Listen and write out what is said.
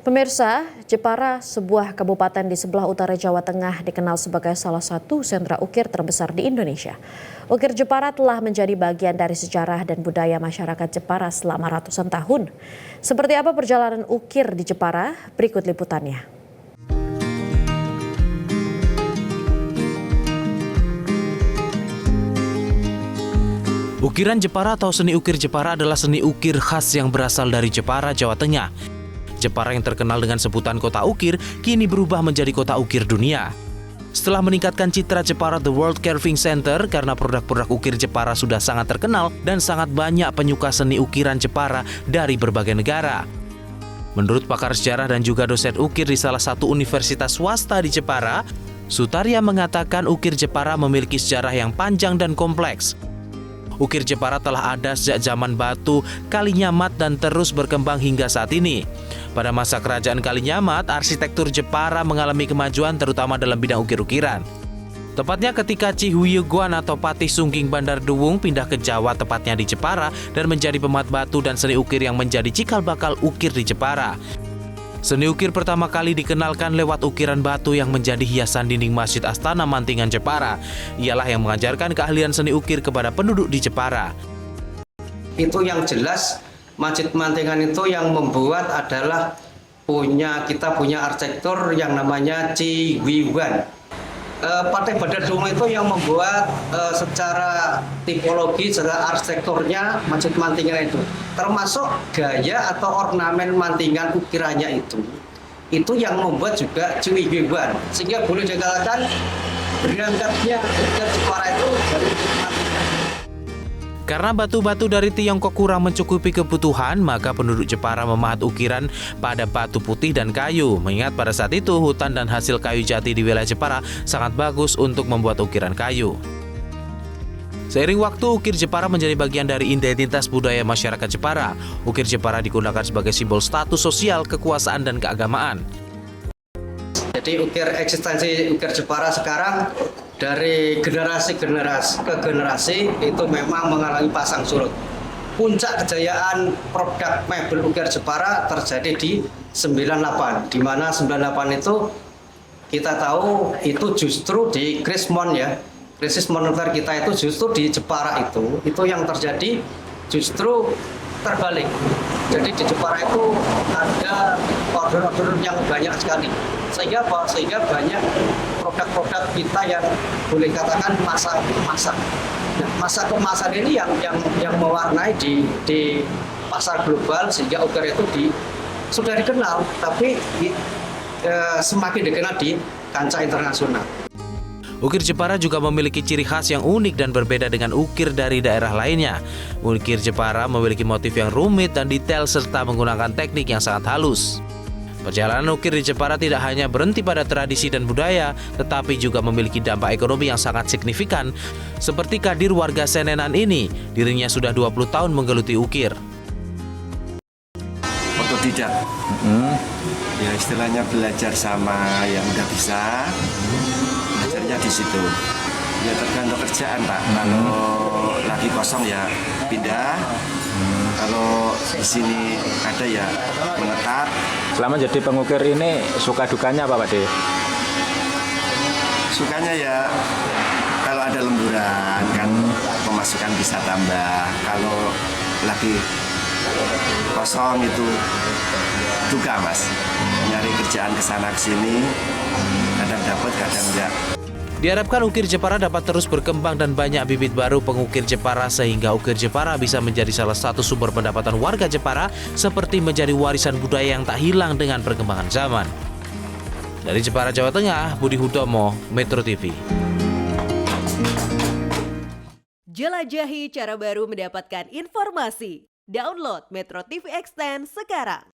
Pemirsa, Jepara, sebuah kabupaten di sebelah utara Jawa Tengah, dikenal sebagai salah satu sentra ukir terbesar di Indonesia. Ukir Jepara telah menjadi bagian dari sejarah dan budaya masyarakat Jepara selama ratusan tahun. Seperti apa perjalanan ukir di Jepara? Berikut liputannya. Ukiran Jepara atau seni ukir Jepara adalah seni ukir khas yang berasal dari Jepara, Jawa Tengah. Jepara yang terkenal dengan sebutan kota ukir, kini berubah menjadi kota ukir dunia. Setelah meningkatkan citra Jepara The World Carving Center karena produk-produk ukir Jepara sudah sangat terkenal dan sangat banyak penyuka seni ukiran Jepara dari berbagai negara. Menurut pakar sejarah dan juga dosen ukir di salah satu universitas swasta di Jepara, Sutaria mengatakan ukir Jepara memiliki sejarah yang panjang dan kompleks. Ukir Jepara telah ada sejak zaman batu Kalinyamat dan terus berkembang hingga saat ini. Pada masa kerajaan Kalinyamat, arsitektur Jepara mengalami kemajuan terutama dalam bidang ukir-ukiran. Tepatnya ketika Chi Huiyuguan atau Patih Sungking Bandar Duwung pindah ke Jawa, tepatnya di Jepara, dan menjadi pemat batu dan seni ukir yang menjadi cikal bakal ukir di Jepara. Seni ukir pertama kali dikenalkan lewat ukiran batu yang menjadi hiasan dinding Masjid Astana Mantingan Jepara. Ialah yang mengajarkan keahlian seni ukir kepada penduduk di Jepara. Itu yang jelas, Masjid Mantingan itu yang membuat adalah kita punya arsitektur yang namanya Chi Huiyuguan. Patih Bandar Duwung itu yang membuat secara tipologi, secara arsitekturnya Masjid Mantingan itu, termasuk gaya atau ornamen mantingan ukirannya itu yang membuat juga Chi Huiyuguan, sehingga boleh dikatakan berangkatnya ukir Jepara itu dari mantingan. Karena batu-batu dari Tiongkok kurang mencukupi kebutuhan, maka penduduk Jepara memahat ukiran pada batu putih dan kayu. Mengingat pada saat itu hutan dan hasil kayu jati di wilayah Jepara sangat bagus untuk membuat ukiran kayu. Seiring waktu, ukir Jepara menjadi bagian dari identitas budaya masyarakat Jepara. Ukir Jepara digunakan sebagai simbol status sosial, kekuasaan, dan keagamaan. Jadi eksistensi ukir Jepara sekarang dari generasi ke generasi itu memang mengalami pasang surut. Puncak kejayaan produk mebel ukir Jepara terjadi di 98, di mana 98 itu kita tahu itu justru di krisis moneter kita itu justru di Jepara itu yang terjadi justru terbalik. Jadi di Jepara itu ada order-order yang banyak sekali, sehingga banyak produk-produk kita yang boleh katakan masa kemasan. Nah, masa kemasan ini yang mewarnai di pasar global, sehingga ukir itu sudah dikenal, tapi semakin dikenal di kancah internasional. Ukir Jepara juga memiliki ciri khas yang unik dan berbeda dengan ukir dari daerah lainnya. Ukir Jepara memiliki motif yang rumit dan detail serta menggunakan teknik yang sangat halus. Perjalanan ukir di Jepara tidak hanya berhenti pada tradisi dan budaya, tetapi juga memiliki dampak ekonomi yang sangat signifikan. Seperti Kadir, warga Senenan ini, dirinya sudah 20 tahun menggeluti ukir. Otodidak, ya istilahnya belajar sama yang udah bisa, belajarnya di situ. Ya tergantung kerjaan Pak. Kalau lagi kosong ya pindah. Kalau di sini ada ya menetap. Selama jadi pengukir ini suka dukanya apa Pak De? Sukanya ya kalau ada lemburan kan pemasukan bisa tambah. Kalau lagi kosong itu duka Mas. Nyari kerjaan kesana kesini, kadang dapat kadang enggak. Diharapkan ukir Jepara dapat terus berkembang dan banyak bibit baru pengukir Jepara sehingga ukir Jepara bisa menjadi salah satu sumber pendapatan warga Jepara seperti menjadi warisan budaya yang tak hilang dengan perkembangan zaman. Dari Jepara, Jawa Tengah, Budi Hutomo, Metro TV. Jelajahi cara baru mendapatkan informasi. Download Metro TV Extend sekarang.